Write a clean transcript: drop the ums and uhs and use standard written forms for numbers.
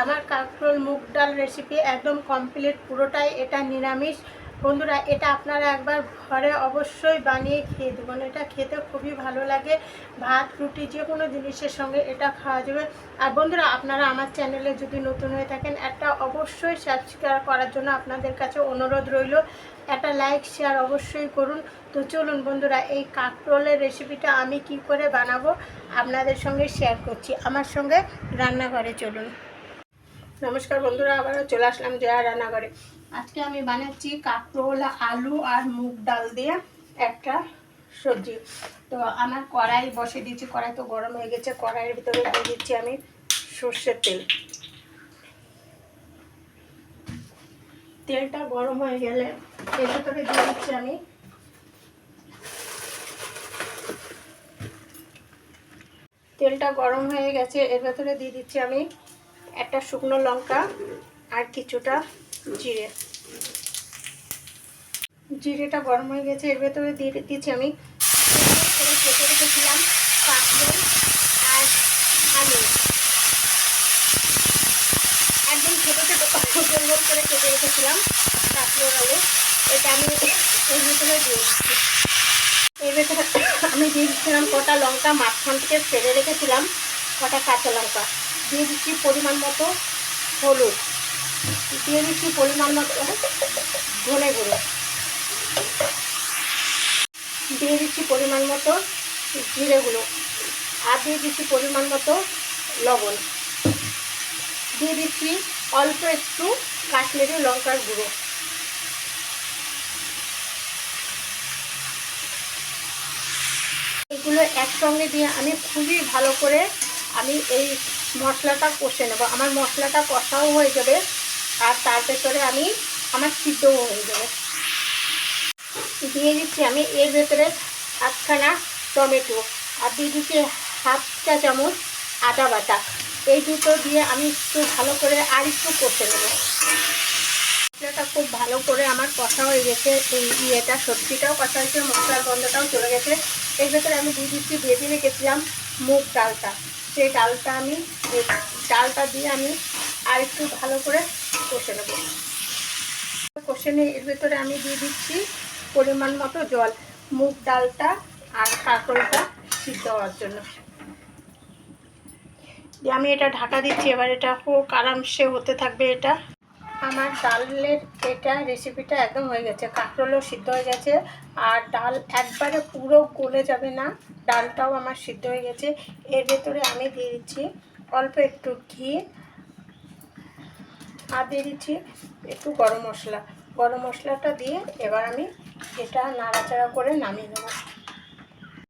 আমার কাঁকরোল মুগ ডাল রেসিপি একদম কমপ্লিট, পুরোটাই এটা নিরামিষ। বন্ধুরা, এটা আপনারা একবার ঘরে অবশ্যই বানিয়ে খেয়ে দেবেন। এটা খেতে খুবই ভালো লাগে, ভাত রুটি যে কোনো জিনিসের সঙ্গে এটা খাওয়া যাবে। আর বন্ধুরা, আপনারা আমার চ্যানেলে যদি নতুন হয়ে থাকেন, একটা অবশ্যই সাবস্ক্রাইব করার জন্য আপনাদের কাছে অনুরোধ রইল। একটা লাইক শেয়ার অবশ্যই করুন। তো চলুন বন্ধুরা, এই কাঁকরোলের রেসিপিটা আমি কি করে বানাবো আপনাদের সঙ্গে শেয়ার করছি। আমার সঙ্গে রান্নাঘরে চলুন। নমস্কার বন্ধুরা, আবারও চলে আসলাম জয়া রান্নাঘরে। আজকে আমি বানাচ্ছি কাঁকরোল, আলু আর মুগ ডাল দিয়ে একটা সবজি। তো আমার কড়াই বসে দিচ্ছি, কড়াই তো গরম হয়ে গেছে। কড়াইয়ের ভিতরে দিয়ে দিচ্ছি আমি সর্ষের তেল। তেলটা গরম হয়ে গেলে এর ভিতরে দিয়ে দিচ্ছি আমি তেলটা গরম হয়ে গেছে, এর ভেতরে দিয়ে দিচ্ছি আমি একটা শুকনো লঙ্কা আর কিছুটা জিরে। জিরেটা গরম হয়ে গেছে, এর ভেতরে দিয়ে দিচ্ছি আমি কেটে রেখেছিলাম কাঁকরোল আর আলু। একদম ছোটো ছোটো গোল গোল করে কেটে রেখেছিলাম কাঁকরোল আলু। এটা আমি এর ভেতরে দিয়ে দিচ্ছি। এর ভেতরে আমি দিয়ে দিচ্ছিলাম কটা লঙ্কা, মাঝখান থেকে ফেলে রেখেছিলাম কটা কাঁচা লঙ্কা। দিয়ে দিচ্ছি পরিমাণ মতো হলুদ, দিয়ে দিচ্ছি পরিমাণ মতো ধনে গুঁড়ো, দিয়ে দিচ্ছি পরিমাণ মতো জিরে গুঁড়ো, আর দিয়ে দিচ্ছি পরিমাণ মতো লবণ, দিয়ে দিচ্ছি অল্প একটু কাশ্মীরি লঙ্কার গুঁড়ো। এগুলো একসঙ্গে দিয়ে আমি খুবই ভালো করে আমি এই মশলাটা কষে নেব। আমার মশলাটা কষাও হয়ে যাবে আর তার ভেতরে আমার সিদ্ধও হয়ে যাবে। দিয়ে দিচ্ছি আমি এর ভেতরে আধখানা টমেটো, আর দিয়ে দিচ্ছি হাফ চা চামচ আদা বাটা। এই দুটো দিয়ে আমি একটু ভালো করে আর একটু কষে নেব। মশলাটা খুব ভালো করে আমার কষা হয়ে গেছে। এই সবজিটাও কষা হয়েছে, মশলার গন্ধটাও চলে গেছে। এর ভেতরে আমি দিয়ে দিচ্ছি ভেজে রেখেছিলাম মুগ ডালটা। সেই ডালটা দিয়ে আমি আর একটু ভালো করে কষে নেব। কষে নিয়ে এর ভেতরে আমি দিয়ে দিচ্ছি পরিমাণ মতো জল, মুগ ডালটা আর কাঁকরোলটা সিদ্ধ হওয়ার জন্য। দিয়ে আমি এটা ঢাকা দিচ্ছি। এবার এটা খুব আরামসে হতে থাকবে। এটা আমার ডালের রেসিপিটা একদম হয়ে গেছে। কাঁকরোলও সিদ্ধ হয়ে গেছে আর ডাল একবারে পুরো গলে যাবে না, ডালটাও আমার সিদ্ধ হয়ে গেছে। এর ভেতরে আমি দিয়ে দিচ্ছি অল্প একটু ঘি, আর দিয়ে দিচ্ছি একটু গরম মশলাটা দিয়ে এবার আমি এটা নাড়াচাড়া করে নামিয়ে নেব।